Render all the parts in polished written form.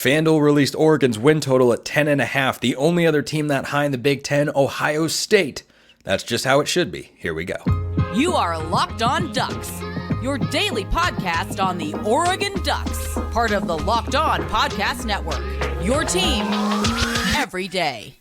FanDuel released Oregon's win total at 10.5. The only other team that high in the Big Ten, Ohio State. That's just how it should be. Here we go. You are Locked On Ducks, your daily podcast on the Oregon Ducks, part of the Locked On Podcast Network. Your team every day.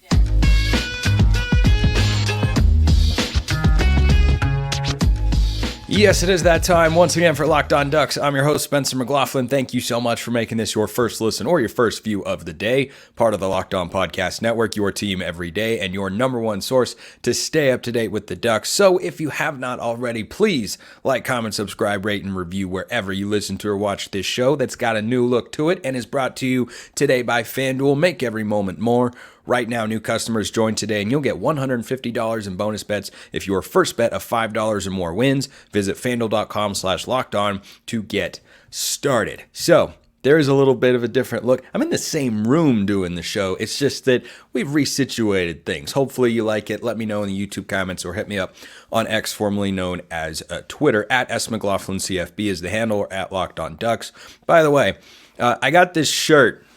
Yes, it is that time once again for Locked On Ducks. I'm your host, Spencer McLaughlin. Thank you so much for making this your first listen or your first view of the day. Part of the Locked On Podcast Network, your team every day, and your number one source to stay up to date with the Ducks. So if you have not already, please like, comment, subscribe, rate, and review wherever you listen to or watch this show that's got a new look to it and is brought to you today by FanDuel. Make every moment more. Right now, new customers join today and you'll get $150 in bonus bets if your first bet of $5 or more wins. Visit FanDuel.com/lockedon to get started. So there is a little bit of a different look. I'm in the same room doing the show. It's just that we've resituated things. Hopefully you like it. Let me know in the YouTube comments or hit me up on X, formerly known as Twitter, at @SMcLaughlinCFB is the handle, or at Locked On Ducks. By the way, I got this shirt.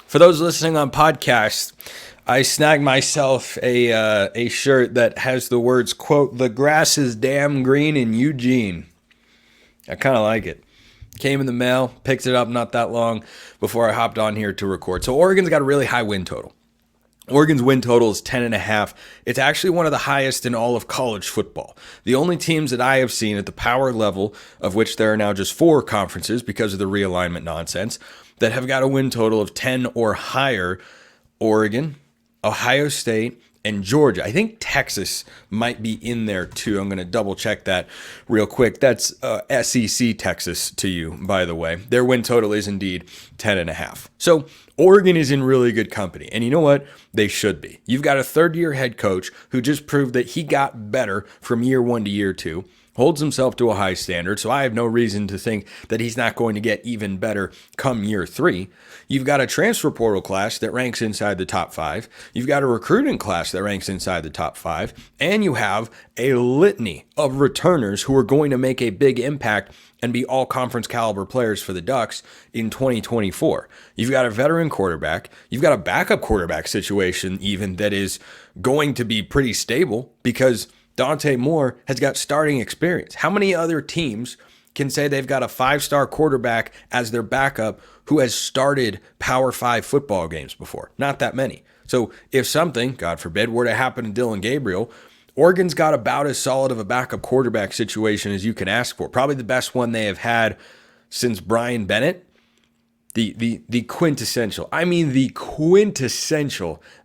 For those listening on podcasts, I snagged myself a shirt that has the words, quote, "The grass is damn green in Eugene." I kind of like it. Came in the mail, picked it up not that long before I hopped on here to record. So Oregon's got a really high win total. Oregon's win total is 10.5. It's actually one of the highest in all of college football. The only teams that I have seen at the power level, of which there are now just 4 conferences because of the realignment nonsense, that have got a win total of 10 or higher: Oregon, Ohio State, and Georgia. I think Texas might be in there too. I'm going to double check that real quick. That's SEC Texas to you, by the way. Their win total is indeed 10.5. So Oregon is in really good company. And you know what? They should be. You've got a third-year head coach who just proved that he got better from year 1 to year 2. Holds himself to a high standard, so I have no reason to think that he's not going to get even better come year 3. You've got a transfer portal class that ranks inside the top 5. You've got a recruiting class that ranks inside the top 5. And you have a litany of returners who are going to make a big impact and be all-conference caliber players for the Ducks in 2024. You've got a veteran quarterback. You've got a backup quarterback situation even that is going to be pretty stable because Dante Moore has got starting experience. How many other teams can say they've got a 5-star quarterback as their backup who has started Power 5 football games before? Not that many. So if something, God forbid, were to happen to Dylan Gabriel, Oregon's got about as solid of a backup quarterback situation as you can ask for. Probably the best one they have had since Brian Bennett. The quintessential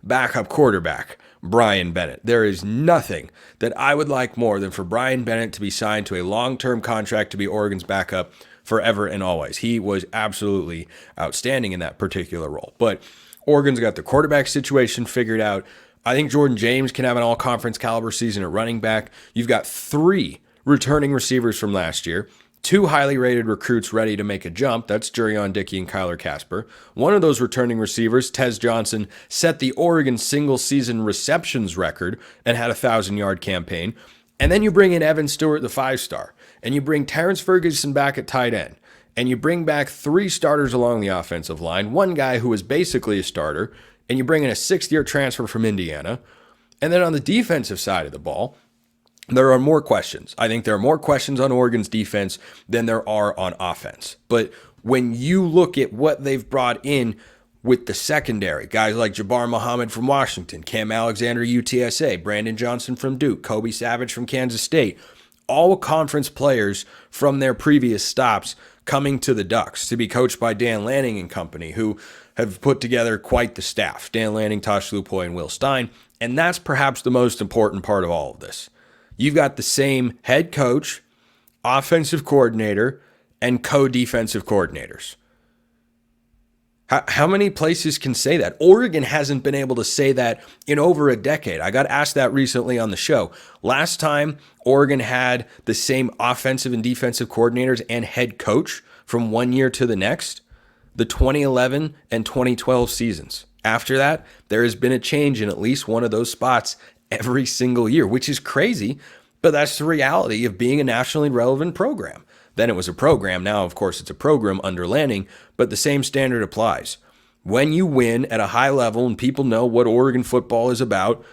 backup quarterback, Brian Bennett. There is nothing that I would like more than for Brian Bennett to be signed to a long-term contract to be Oregon's backup forever and always. He was absolutely outstanding in that particular role. But Oregon's got the quarterback situation figured out. I think Jordan James can have an all-conference caliber season at running back. You've got 3 returning receivers from last year. 2 highly rated recruits ready to make a jump. That's Jurion Dickey and Kyler Casper. One of those returning receivers, Tez Johnson, set the Oregon single-season receptions record and had a 1,000-yard campaign. And then you bring in Evan Stewart, the 5-star, and you bring Terrence Ferguson back at tight end, and you bring back 3 starters along the offensive line, one guy who is basically a starter, and you bring in a 6th-year transfer from Indiana. And then on the defensive side of the ball, there are more questions. I think there are more questions on Oregon's defense than there are on offense. But when you look at what they've brought in with the secondary, guys like Jabbar Muhammad from Washington, Cam Alexander, UTSA, Brandon Johnson from Duke, Kobe Savage from Kansas State, all conference players from their previous stops coming to the Ducks to be coached by Dan Lanning and company, who have put together quite the staff. Dan Lanning, Tosh Lupoy, and Will Stein. And that's perhaps the most important part of all of this. You've got the same head coach, offensive coordinator, and co-defensive coordinators. How many places can say that? Oregon hasn't been able to say that in over a decade. I got asked that recently on the show. Last time Oregon had the same offensive and defensive coordinators and head coach from one year to the next, the 2011 and 2012 seasons. After that, there has been a change in at least one of those spots every single year, which is crazy, but that's the reality of being a nationally relevant program. Then it was a program. Now, of course, it's a program under Lanning, but the same standard applies. When you win at a high level and people know what Oregon football is about,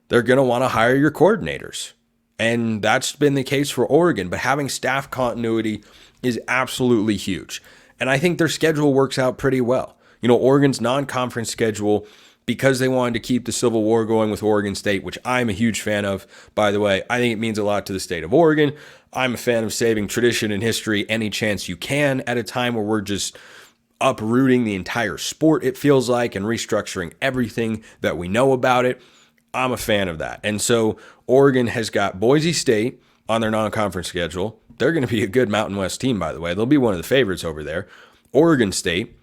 they're going to want to hire your coordinators. And that's been the case for Oregon, but having staff continuity is absolutely huge. And I think their schedule works out pretty well. You know, Oregon's non-conference schedule, because they wanted to keep the Civil War going with Oregon State, which I'm a huge fan of, by the way. I think it means a lot to the state of Oregon. I'm a fan of saving tradition and history any chance you can at a time where we're just uprooting the entire sport, it feels like, and restructuring everything that we know about it. I'm a fan of that. And so Oregon has got Boise State on their non-conference schedule. They're going to be a good Mountain West team, by the way. They'll be one of the favorites over there. Oregon State,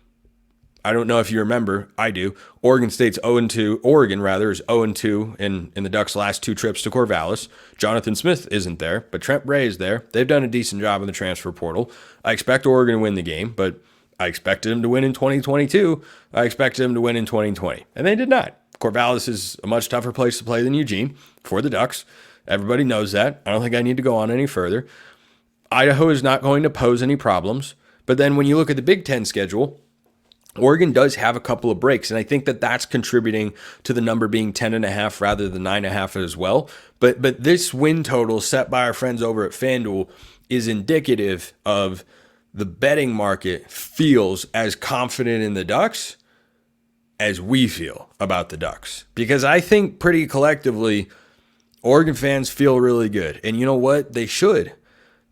I don't know if you remember, I do. Oregon State's 0-2, Oregon rather, is 0-2 in the Ducks' last 2 trips to Corvallis. Jonathan Smith isn't there, but Trent Bray is there. They've done a decent job in the transfer portal. I expect Oregon to win the game, but I expected them to win in 2022. I expected them to win in 2020, and they did not. Corvallis is a much tougher place to play than Eugene for the Ducks. Everybody knows that. I don't think I need to go on any further. Idaho is not going to pose any problems, but then when you look at the Big Ten schedule, Oregon does have a couple of breaks, and I think that that's contributing to the number being 10.5 rather than 9.5 as well. But this win total set by our friends over at FanDuel is indicative of the betting market feels as confident in the Ducks as we feel about the Ducks. Because I think pretty collectively, Oregon fans feel really good. And you know what? They should.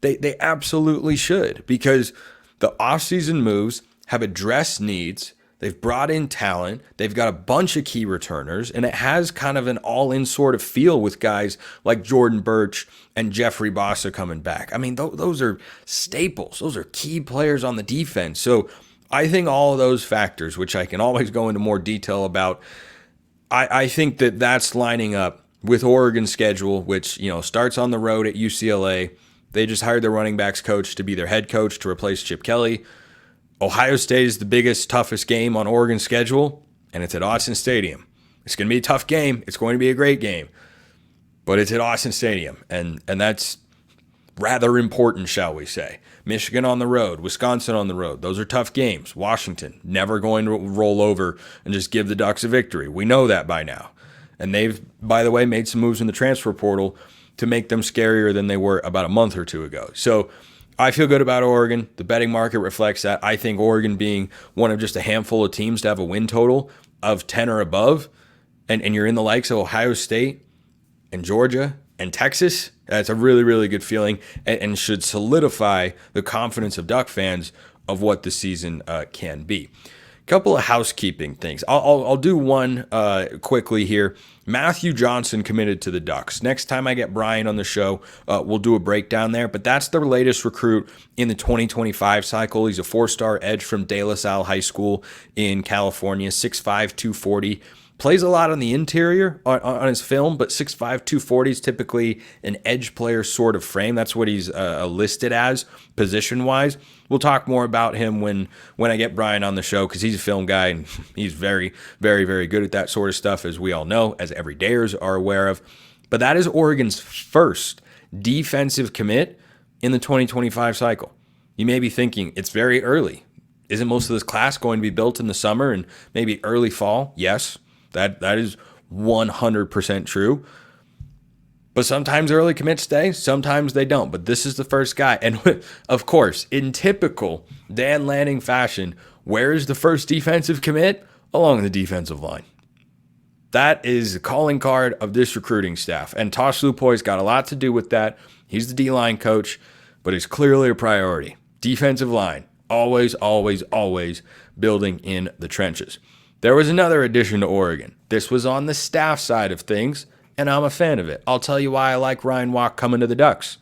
They absolutely should. Because the offseason moves have addressed needs. They've brought in talent. They've got a bunch of key returners, and it has kind of an all-in sort of feel with guys like Jordan Birch and Jeffrey Bossa coming back. I mean, those are staples. Those are key players on the defense. So I think all of those factors, which I can always go into more detail about, I think that that's lining up with Oregon's schedule, which, you know, starts on the road at UCLA. They just hired their running backs coach to be their head coach to replace Chip Kelly. Ohio State is the biggest, toughest game on Oregon's schedule, and it's at Autzen Stadium. It's going to be a tough game. It's going to be a great game, but it's at Autzen Stadium, and that's rather important, shall we say. Michigan on the road, Wisconsin on the road. Those are tough games. Washington, never going to roll over and just give the Ducks a victory. We know that by now. And they've, by the way, made some moves in the transfer portal to make them scarier than they were about a month or two ago. So I feel good about Oregon. The betting market reflects that. I think Oregon being one of just a handful of teams to have a win total of 10 or above, and you're in the likes of Ohio State and Georgia and Texas, that's a really, really good feeling and should solidify the confidence of Duck fans of what the season can be. Couple of housekeeping things. I'll do one quickly here. Matthew Johnson committed to the Ducks. Next time I get Brian on the show, we'll do a breakdown there. But that's the latest recruit in the 2025 cycle. He's a 4-star edge from De La Salle High School in California, 6'5", 240. Plays a lot on the interior on his film, but 6'5", 240 is typically an edge player sort of frame. That's what he's listed as position-wise. We'll talk more about him when I get Brian on the show, because he's a film guy and he's very, very, very good at that sort of stuff, as we all know, as everydayers are aware of. But that is Oregon's first defensive commit in the 2025 cycle. You may be thinking, it's very early. Isn't most of this class going to be built in the summer and maybe early fall? Yes. That is 100% true. But sometimes early commits stay, sometimes they don't. But this is the first guy. And of course, in typical Dan Lanning fashion, where is the first defensive commit? Along the defensive line. That is the calling card of this recruiting staff. And Tosh Lupoi's got a lot to do with that. He's the D-line coach, but it's clearly a priority. Defensive line, always, always, always building in the trenches. There was another addition to Oregon. This was on the staff side of things, and I'm a fan of it. I'll tell you why I like Ryan Walk coming to the Ducks.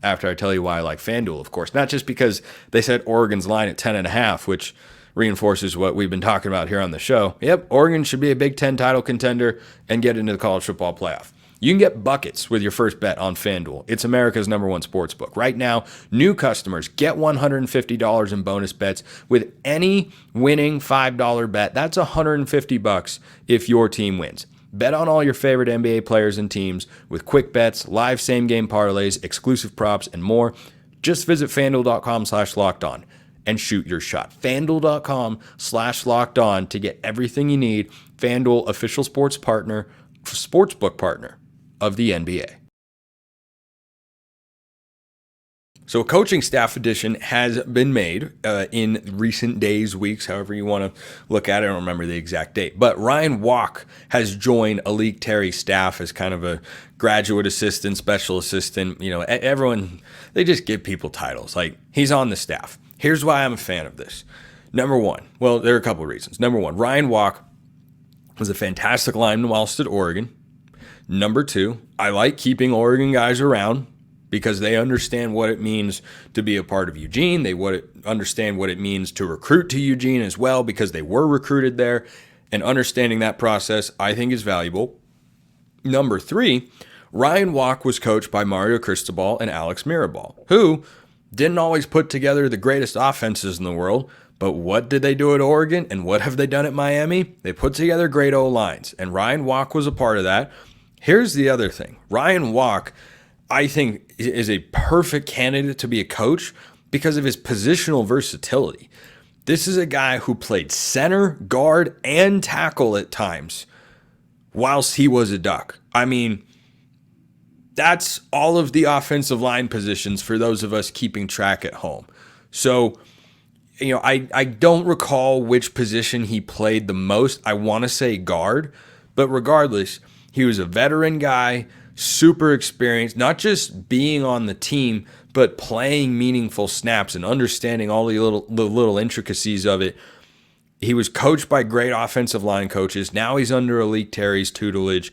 After I tell you why I like FanDuel, of course. Not just because they set Oregon's line at 10.5, which reinforces what we've been talking about here on the show. Yep, Oregon should be a Big Ten title contender and get into the college football playoff. You can get buckets with your first bet on FanDuel. It's America's #1 sports book. Right now, new customers get $150 in bonus bets with any winning $5 bet. That's $150 if your team wins. Bet on all your favorite NBA players and teams with quick bets, live same-game parlays, exclusive props, and more. Just visit FanDuel.com/lockedon and shoot your shot. FanDuel.com/lockedon to get everything you need. FanDuel, official sportsbook partner of the NBA. So a coaching staff addition has been made in recent days, weeks, however you want to look at it. I don't remember the exact date. But Ryan Walk has joined Alik Terry's staff as kind of a graduate assistant, special assistant. You know, everyone, they just give people titles. Like, he's on the staff. Here's why I'm a fan of this. Number one, well, there are a couple of reasons. Number one, Ryan Walk was a fantastic lineman whilst at Oregon. Number two, I like keeping Oregon guys around, because they understand what it means to be a part of Eugene. They understand what it means to recruit to Eugene as well, because they were recruited there. And understanding that process, I think, is valuable. Number three, Ryan Walk was coached by Mario Cristobal and Alex Mirabal, who didn't always put together the greatest offenses in the world. But what did they do at Oregon, and what have they done at Miami? They put together great O-lines, and Ryan Walk was a part of that. Here's the other thing. Ryan Walk, I think, is a perfect candidate to be a coach because of his positional versatility. This is a guy who played center, guard, and tackle at times whilst he was a Duck. I mean, that's all of the offensive line positions for those of us keeping track at home. So, you know, I don't recall which position he played the most. I want to say guard, but regardless, he was a veteran guy, super experienced, not just being on the team, but playing meaningful snaps and understanding all the little intricacies of it. He was coached by great offensive line coaches. Now he's under Alik Terry's tutelage.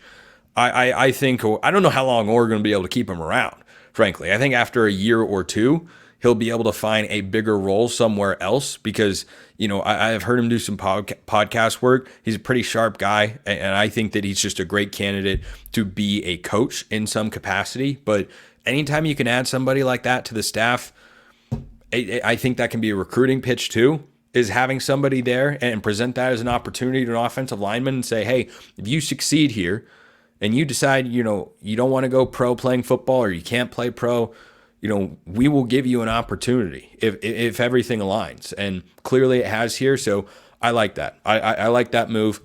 I think, I don't know how long Oregon will be able to keep him around, frankly. I think after a year or two, he'll be able to find a bigger role somewhere else because, you know, I've heard him do some podcast work. He's a pretty sharp guy, and I think that he's just a great candidate to be a coach in some capacity. But anytime you can add somebody like that to the staff, I think that can be a recruiting pitch too, is having somebody there and present that as an opportunity to an offensive lineman and say, hey, if you succeed here and you decide, you know, you don't want to go pro playing football or you can't play pro, you know, we will give you an opportunity if everything aligns. And clearly it has here. So I like that. I like that move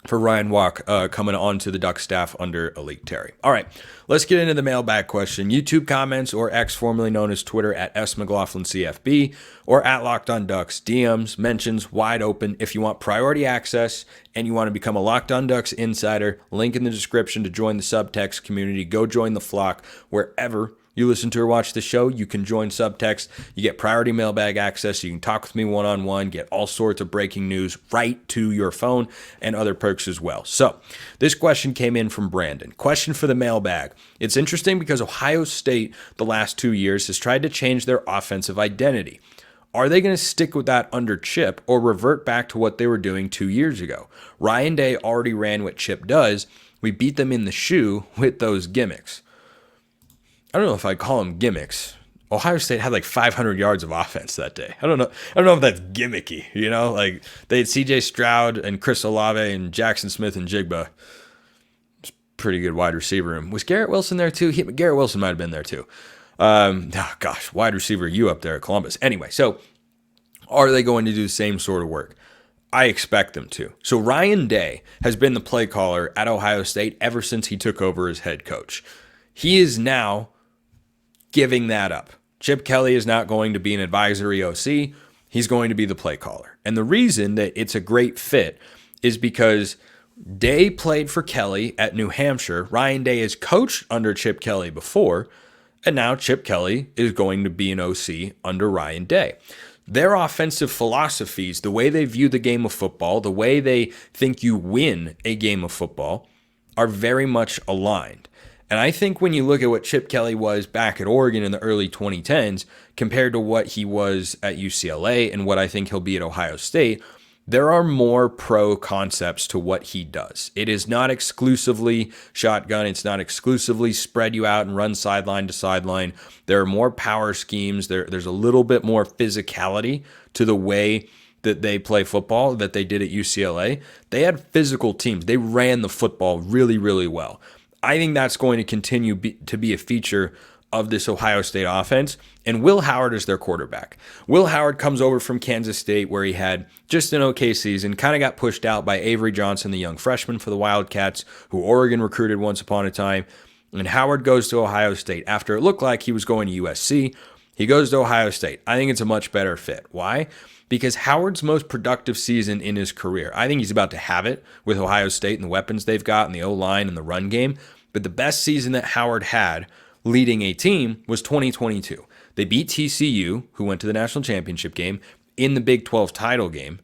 for Ryan Walk coming onto the Duck staff under Alik Terry. All right, let's get into the mailbag question. YouTube comments or X, formerly known as Twitter, at @McLaughlinCFB or @LockedOnDucks. DMs, mentions, wide open. If you want priority access and you want to become a Locked On Ducks insider, link in the description to join the subtext community. Go join the flock wherever you listen to or watch the show. You can join Subtext. You get priority mailbag access. You can talk with me one-on-one, get all sorts of breaking news right to your phone and other perks as well. So this question came in from Brandon. Question for the mailbag. It's interesting because Ohio State the last 2 years has tried to change their offensive identity. Are they going to stick with that under Chip or revert back to what they were doing 2 years ago? Ryan Day already ran what Chip does. We beat them in the shoe with those gimmicks. I don't know if I'd call them gimmicks. Ohio State had like 500 yards of offense that day. I don't know if that's gimmicky, you know? Like, they had C.J. Stroud and Chris Olave and Jackson Smith and Jigba. It's pretty good wide receiver room. Was Garrett Wilson there too? Garrett Wilson might have been there too. Wide receiver you up there at Columbus. Anyway, so are they going to do the same sort of work? I expect them to. So Ryan Day has been the play caller at Ohio State ever since he took over as head coach. He is now giving that up. Chip Kelly is not going to be an advisory OC. He's going to be the play caller. And the reason that it's a great fit is because Day played for Kelly at New Hampshire. Ryan Day has coached under Chip Kelly before, and now Chip Kelly is going to be an OC under Ryan Day. Their offensive philosophies, the way they view the game of football, the way they think you win a game of football, are very much aligned. And I think when you look at what Chip Kelly was back at Oregon in the early 2010s compared to what he was at UCLA and what I think he'll be at Ohio State, there are more pro concepts to what he does. It is not exclusively shotgun. It's not exclusively spread you out and run sideline to sideline. There are more power schemes. There's a little bit more physicality to the way that they play football that they did at UCLA. They had physical teams. They ran the football really, really well. I think that's going to continue to be a feature of this Ohio State offense, and Will Howard is their quarterback. Will Howard comes over from Kansas State, where he had just an okay season, kind of got pushed out by Avery Johnson, the young freshman for the Wildcats, who Oregon recruited once upon a time. And Howard goes to Ohio State. After it looked like he was going to USC, he goes to Ohio State. I think it's a much better fit. Why? Because Howard's most productive season in his career, I think he's about to have it with Ohio State and the weapons they've got and the O-line and the run game. But the best season that Howard had leading a team was 2022. They beat TCU, who went to the national championship game, in the Big 12 title game.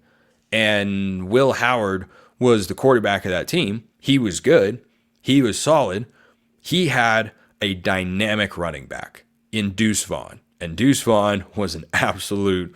And Will Howard was the quarterback of that team. He was good. He was solid. He had a dynamic running back in Deuce Vaughn. And Deuce Vaughn was an absolute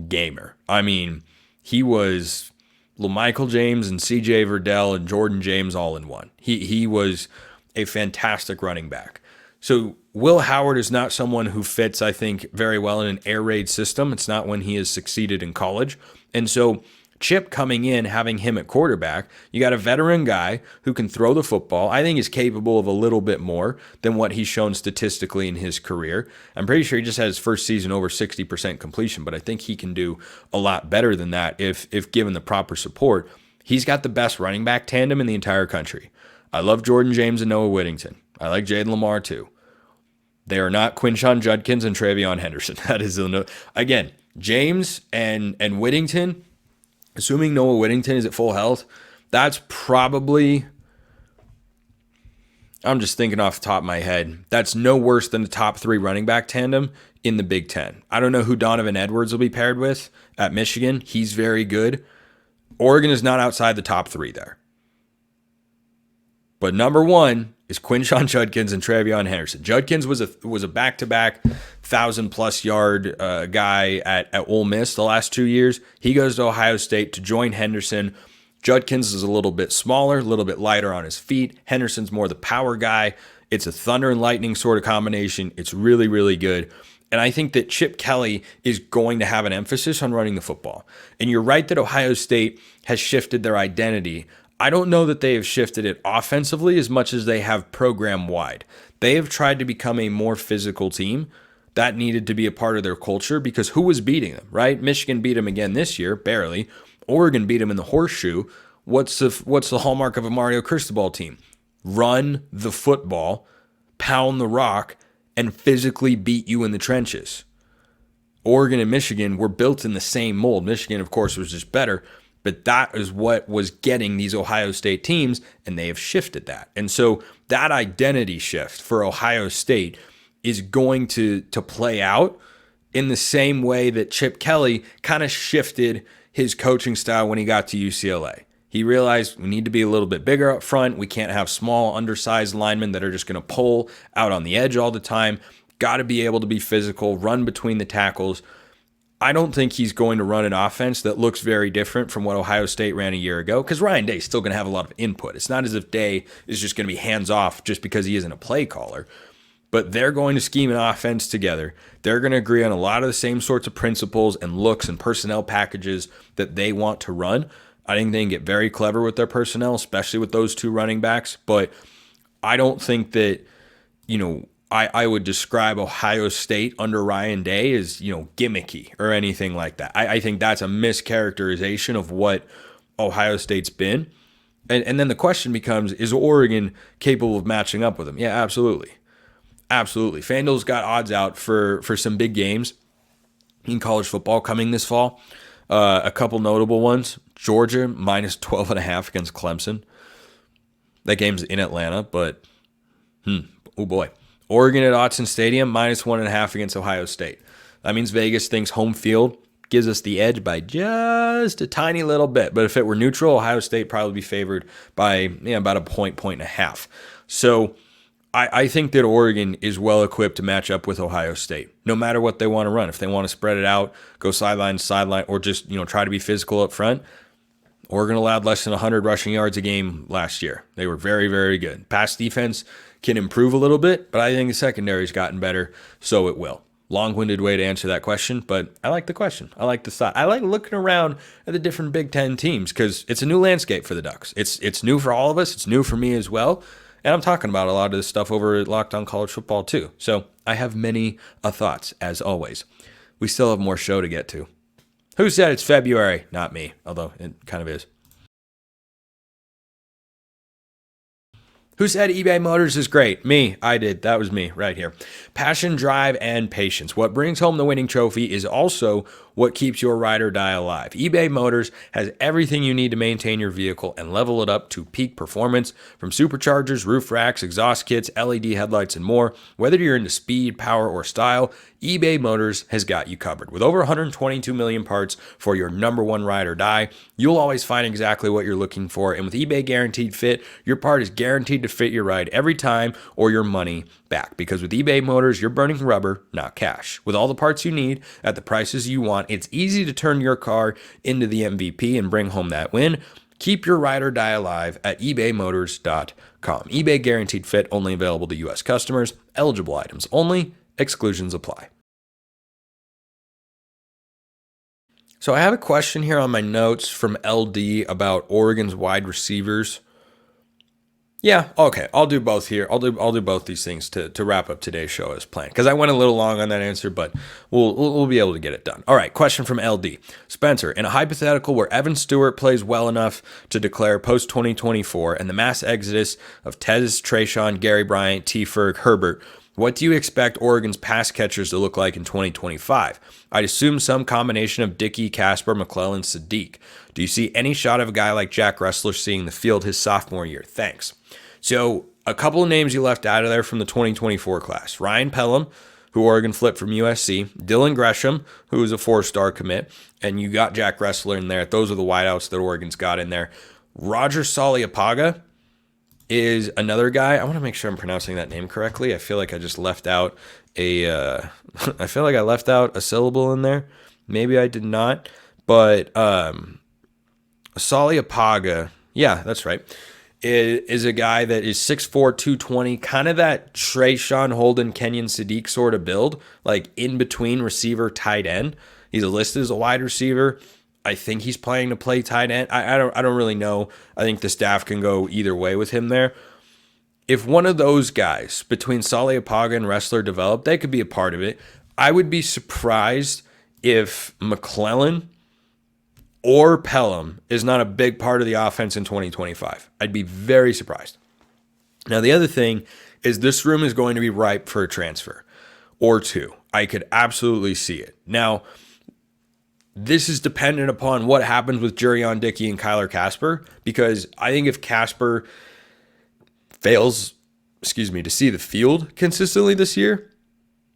gamer. I mean, he was LaMichael James and CJ Verdell and Jordan James all in one. He was a fantastic running back. So Will Howard is not someone who fits, I think, very well in an air raid system. It's not when he has succeeded in college. And so Chip coming in, having him at quarterback, you got a veteran guy who can throw the football. I think is capable of a little bit more than what he's shown statistically in his career. I'm pretty sure he just had his first season over 60% completion, but I think he can do a lot better than that if given the proper support. He's got the best running back tandem in the entire country. I love Jordan James and Noah Whittington. I like Jaden Lamar too. They are not Quinshon Judkins and Travion Henderson. That is, again, James and Whittington, assuming Noah Whittington is at full health, that's probably, I'm just thinking off the top of my head, that's no worse than the top 3 running back tandem in the Big Ten. I don't know who Donovan Edwards will be paired with at Michigan. He's very good. Oregon is not outside the top 3 there. But number 1 is Quinshon Judkins and Travion Henderson. Judkins was a back-to-back 1,000-plus yard guy at Ole Miss the last 2 years. He goes to Ohio State to join Henderson. Judkins is a little bit smaller, a little bit lighter on his feet. Henderson's more the power guy. It's a thunder and lightning sort of combination. It's really, really good. And I think that Chip Kelly is going to have an emphasis on running the football. And you're right that Ohio State has shifted their identity. I don't know that they have shifted it offensively as much as they have program-wide. They have tried to become a more physical team. That needed to be a part of their culture because who was beating them, right? Michigan beat them again this year, barely. Oregon beat them in the horseshoe. What's the hallmark of a Mario Cristobal team? Run the football, pound the rock, and physically beat you in the trenches. Oregon and Michigan were built in the same mold. Michigan, of course, was just better. But that is what was getting these Ohio State teams, and they have shifted that. And so that identity shift for Ohio State is going to play out in the same way that Chip Kelly kind of shifted his coaching style when he got to UCLA. He realized we need to be a little bit bigger up front. We can't have small, undersized linemen that are just going to pull out on the edge all the time. Got to be able to be physical, run between the tackles. I don't think he's going to run an offense that looks very different from what Ohio State ran a year ago because Ryan Day's still going to have a lot of input. It's not as if Day is just going to be hands-off just because he isn't a play caller. But they're going to scheme an offense together. They're going to agree on a lot of the same sorts of principles and looks and personnel packages that they want to run. I think they can get very clever with their personnel, especially with those 2 running backs. But I don't think that, I would describe Ohio State under Ryan Day as, gimmicky or anything like that. I think that's a mischaracterization of what Ohio State's been. And then the question becomes, is Oregon capable of matching up with them? Yeah, absolutely. Absolutely. FanDuel's got odds out for some big games in college football coming this fall. A couple notable ones. Georgia minus 12.5 against Clemson. That game's in Atlanta, but oh boy. Oregon at Autzen Stadium, minus 1.5 against Ohio State. That means Vegas thinks home field gives us the edge by just a tiny little bit. But if it were neutral, Ohio State probably be favored by about a point and a half. So I think that Oregon is well equipped to match up with Ohio State, no matter what they want to run. If they want to spread it out, go sideline to sideline, or just try to be physical up front. Oregon allowed less than 100 rushing yards a game last year. They were very, very good. Pass defense can improve a little bit, but I think the secondary's gotten better, so it will. Long-winded way to answer that question, but I like the question. I like the thought. I like looking around at the different Big Ten teams because it's a new landscape for the Ducks. It's new for all of us. It's new for me as well. And I'm talking about a lot of this stuff over at Locked On College Football too. So I have many thoughts, as always. We still have more show to get to. Who said it's February? Not me, although it kind of is. Who said eBay Motors is great? Me. I did. That was me right here. Passion, drive, and patience. What brings home the winning trophy is also what keeps your ride or die alive. eBay Motors has everything you need to maintain your vehicle and level it up to peak performance, from superchargers, roof racks, exhaust kits, LED headlights, and more. Whether you're into speed, power, or style, eBay Motors has got you covered. With over 122 million parts for your number one ride or die, you'll always find exactly what you're looking for. And with eBay Guaranteed Fit, your part is guaranteed to fit your ride every time or your money back. Because with eBay Motors, you're burning rubber, not cash. With all the parts you need at the prices you want, it's easy to turn your car into the MVP and bring home that win. Keep your ride or die alive at ebaymotors.com. eBay Guaranteed Fit, only available to U.S. customers. Eligible items only. Exclusions apply. So I have a question here on my notes from LD about Oregon's wide receivers. Yeah, okay, I'll do both here. I'll do both these things to wrap up today's show as planned, because I went a little long on that answer, but we'll be able to get it done. All right, question from LD. Spencer, in a hypothetical where Evan Stewart plays well enough to declare post-2024 and the mass exodus of Tez, Trayshawn, Gary Bryant, T. Ferg, Herbert, what do you expect Oregon's pass catchers to look like in 2025? I'd assume some combination of Dickey, Casper, McLaughlin, Sadiq. Do you see any shot of a guy like Jack Ressler seeing the field his sophomore year? Thanks. So a couple of names you left out of there from the 2024 class. Ryan Pelham, who Oregon flipped from USC. Dylan Gresham, who was a 4-star commit. And you got Jack Ressler in there. Those are the wideouts that Oregon's got in there. Roger Saliapaga is another guy. I want to make sure I'm pronouncing that name correctly. I feel like I just left out a syllable in there. Maybe I did not. But Saliapaga, yeah, that's right, is a guy that is 6'4", 220, kind of that Trayshawn Holden, Kenyon Sadiq sort of build, like in between receiver, tight end. He's listed as a wide receiver. I think he's planning to play tight end. I don't really know. I think the staff can go either way with him there. If one of those guys between Saliapaga and Ressler develop, they could be a part of it. I would be surprised if McLaughlin or Pelham is not a big part of the offense in 2025. I'd be very surprised. Now, the other thing is this room is going to be ripe for a transfer or two. I could absolutely see it. Now, this is dependent upon what happens with Jurion Dickey and Kyler Casper, because I think if Casper fails, to see the field consistently this year,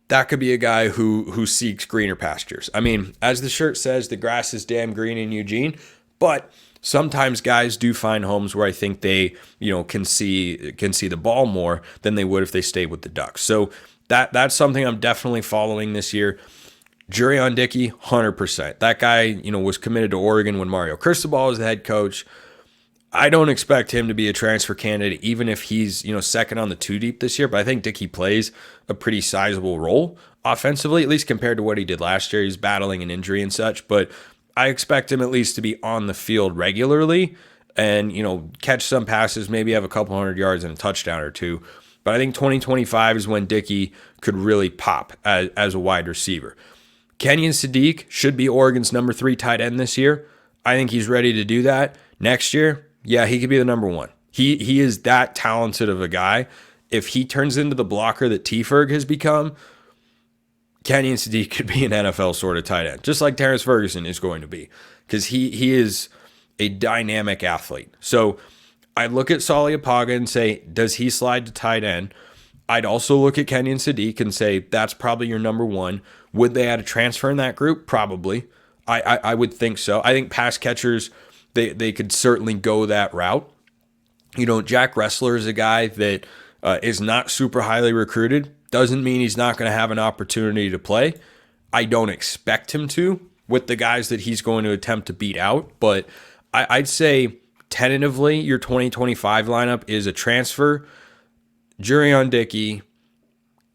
that could be a guy who seeks greener pastures. I mean, as the shirt says, the grass is damn green in Eugene, but sometimes guys do find homes where I think they, can see the ball more than they would if they stayed with the Ducks. So that's something I'm definitely following this year. Jurion Dickey, 100%. That guy, was committed to Oregon when Mario Cristobal was the head coach. I don't expect him to be a transfer candidate, even if he's, second on the 2 deep this year. But I think Dickey plays a pretty sizable role offensively, at least compared to what he did last year. He's battling an injury and such, but I expect him at least to be on the field regularly and, catch some passes, maybe have a couple hundred yards and a touchdown or two. But I think 2025 is when Dickey could really pop as a wide receiver. Kenyon Sadiq should be Oregon's number 3 tight end this year. I think he's ready to do that. Next year, yeah, he could be the number 1. He is that talented of a guy. If he turns into the blocker that T. Ferg has become, Kenyon Sadiq could be an NFL sort of tight end, just like Terrence Ferguson is going to be, because he is a dynamic athlete. So I look at Saliapaga and say, does he slide to tight end? I'd also look at Kenyon Sadiq and say, that's probably your number 1. Would they add a transfer in that group? Probably. I would think so. I think pass catchers, they could certainly go that route. Jack Ressler is a guy that is not super highly recruited. Doesn't mean he's not going to have an opportunity to play. I don't expect him to with the guys that he's going to attempt to beat out. But I'd say tentatively your 2025 lineup is a transfer, Jurion Dickey,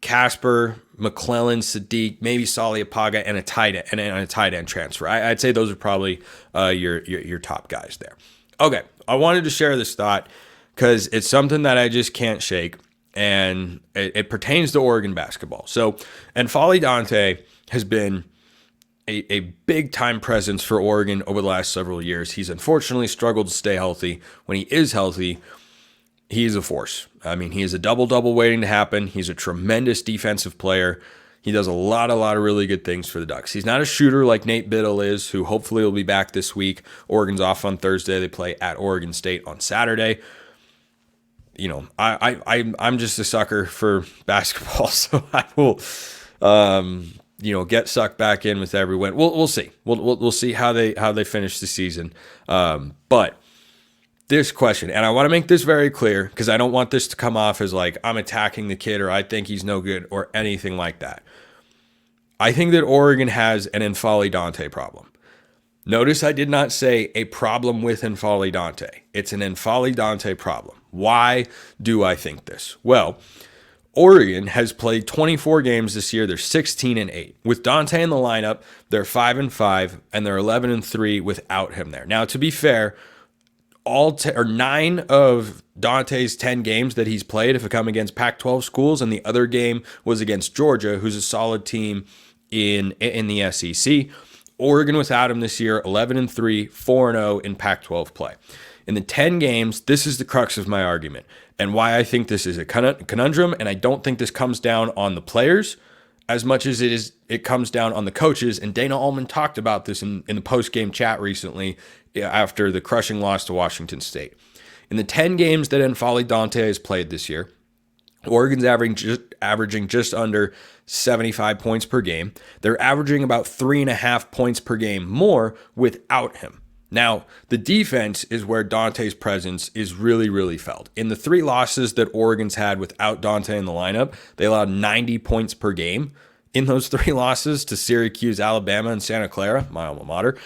Casper, McClellan, Sadiq, maybe Sali Apaga, and a tight end transfer. I'd say those are probably your top guys there. Okay, I wanted to share this thought because it's something that I just can't shake, and it pertains to Oregon basketball. So, N'Faly Dante has been a big time presence for Oregon over the last several years. He's unfortunately struggled to stay healthy. When he is healthy, he's a force. I mean, he is a double-double waiting to happen. He's a tremendous defensive player. He does a lot of really good things for the Ducks. He's not a shooter like Nate Biddle is, who hopefully will be back this week. Oregon's off on Thursday. They play at Oregon State on Saturday. You know, I'm just a sucker for basketball, so I will, get sucked back in with every win. We'll see. We'll see how they finish the season. But this question, and I want to make this very clear because I don't want this to come off as like I'm attacking the kid or I think he's no good or anything like that. I think that Oregon has an N'Faly Dante problem. Notice I did not say a problem with N'Faly Dante. It's an N'Faly Dante problem. Why do I think this? Well, Oregon has played 24 games this year. They're 16-8. With Dante in the lineup, they're 5-5, and they're 11-3 without him there. Now, to be fair, 9 of Dante's 10 games that he's played have come against Pac-12 schools, and the other game was against Georgia, who's a solid team in the SEC. Oregon without him this year, 11-3, 4-0 in Pac-12 play. In the 10 games, this is the crux of my argument and why I think this is a conundrum, and I don't think this comes down on the players as much as it comes down on the coaches. And Dana Allman talked about this in the post-game chat recently after the crushing loss to Washington State. In the 10 games that N'Faly Dante has played this year, Oregon's averaging just under 75 points per game. They're averaging about 3.5 points per game more without him. Now, the defense is where Dante's presence is really, really felt. In the 3 losses that Oregon's had without Dante in the lineup, they allowed 90 points per game. In those 3 losses to Syracuse, Alabama, and Santa Clara, my alma mater,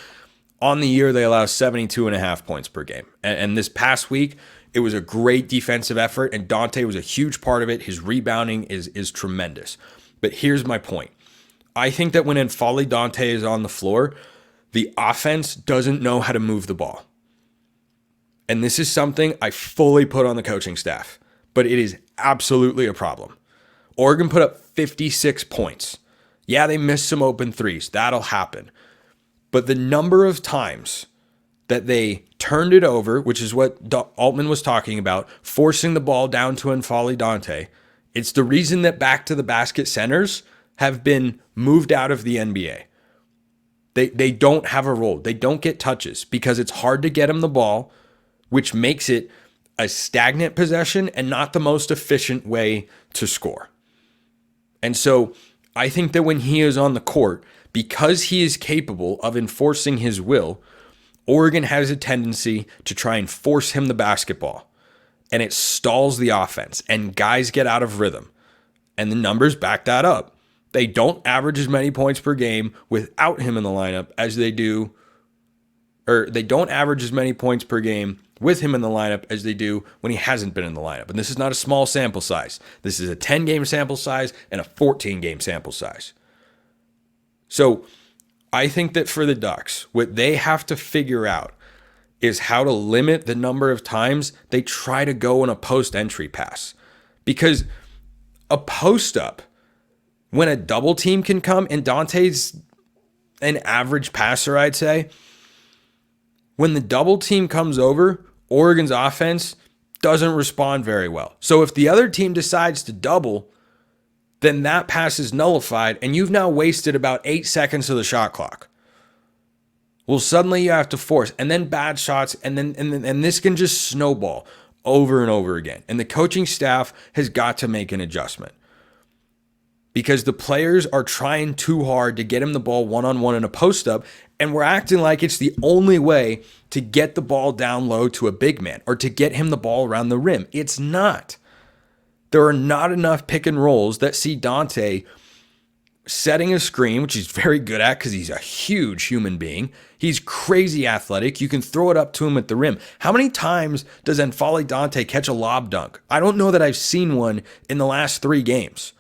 on the year they allow 72.5 points per game. And this past week, it was a great defensive effort, and Dante was a huge part of it. His rebounding is tremendous. But here's my point. I think that when N'Faly Dante is on the floor, the offense doesn't know how to move the ball. And this is something I fully put on the coaching staff, but it is absolutely a problem. Oregon put up 56 points. Yeah, they missed some open threes. That'll happen. But the number of times that they turned it over, which is what Altman was talking about, forcing the ball down to N'Faly Dante, it's the reason that back to the basket centers have been moved out of the NBA. They don't have a role. They don't get touches because it's hard to get them the ball, which makes it a stagnant possession and not the most efficient way to score. And so I think that when he is on the court, because he is capable of enforcing his will, Oregon has a tendency to try and force him the basketball, and it stalls the offense, and guys get out of rhythm, and the numbers back that up. They don't average as many points per game without him in the lineup as they do, or they don't average as many points per game with him in the lineup as they do when he hasn't been in the lineup. And this is not a small sample size. This is a 10-game sample size and a 14-game sample size. So I think that for the Ducks, what they have to figure out is how to limit the number of times they try to go in a post-entry pass. Because a post-up, when a double team can come, and Dante's an average passer, I'd say, when the double team comes over, Oregon's offense doesn't respond very well. So if the other team decides to double, then that pass is nullified, and you've now wasted about 8 seconds of the shot clock. Well, suddenly you have to force, and then bad shots, and this can just snowball over and over again. And the coaching staff has got to make an adjustment, because the players are trying too hard to get him the ball one-on-one in a post-up, and we're acting like it's the only way to get the ball down low to a big man or to get him the ball around the rim. It's not. There are not enough pick and rolls that see Dante setting a screen, which he's very good at because he's a huge human being. He's crazy athletic. You can throw it up to him at the rim. How many times does N'Faly Dante catch a lob dunk? I don't know that I've seen one in the last 3 games.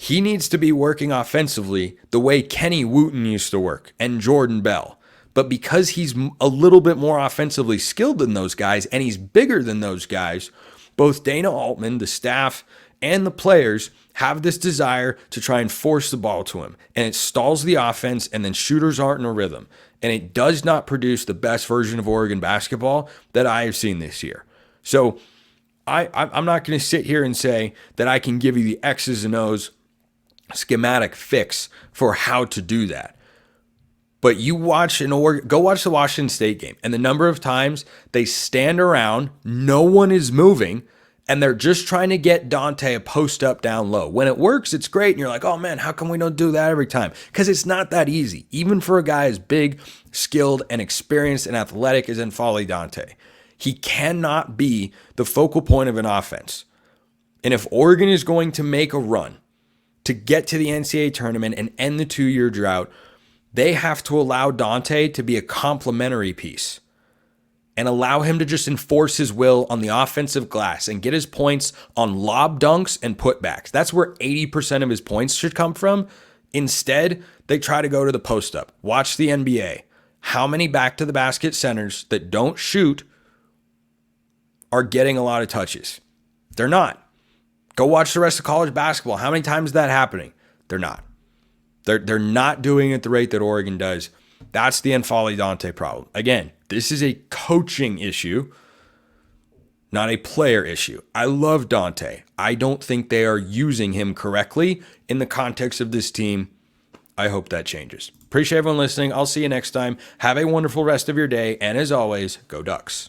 He needs to be working offensively the way Kenny Wooten used to work and Jordan Bell. But because he's a little bit more offensively skilled than those guys and he's bigger than those guys, both Dana Altman, the staff, and the players have this desire to try and force the ball to him. And it stalls the offense, and then shooters aren't in a rhythm. And it does not produce the best version of Oregon basketball that I have seen this year. So I'm not going to sit here and say that I can give you the X's and O's schematic fix for how to do that. But you watch go watch the Washington State game, and the number of times they stand around, no one is moving, and they're just trying to get Dante a post up down low. When it works, it's great, and you're like, oh man, how come we don't do that every time? Because it's not that easy, even for a guy as big, skilled, and experienced and athletic as N'Faly Dante. He cannot be the focal point of an offense. And if Oregon is going to make a run to get to the NCAA tournament and end the 2-year drought, they have to allow Dante to be a complementary piece and allow him to just enforce his will on the offensive glass and get his points on lob dunks and putbacks. That's where 80% of his points should come from. Instead, they try to go to the post up. Watch the NBA. How many back to the basket centers that don't shoot are getting a lot of touches? They're not. Go watch the rest of college basketball. How many times is that happening? They're not. They're not doing it at the rate that Oregon does. That's the N'Faly Dante problem. Again, this is a coaching issue, not a player issue. I love Dante. I don't think they are using him correctly in the context of this team. I hope that changes. Appreciate everyone listening. I'll see you next time. Have a wonderful rest of your day. And as always, go Ducks.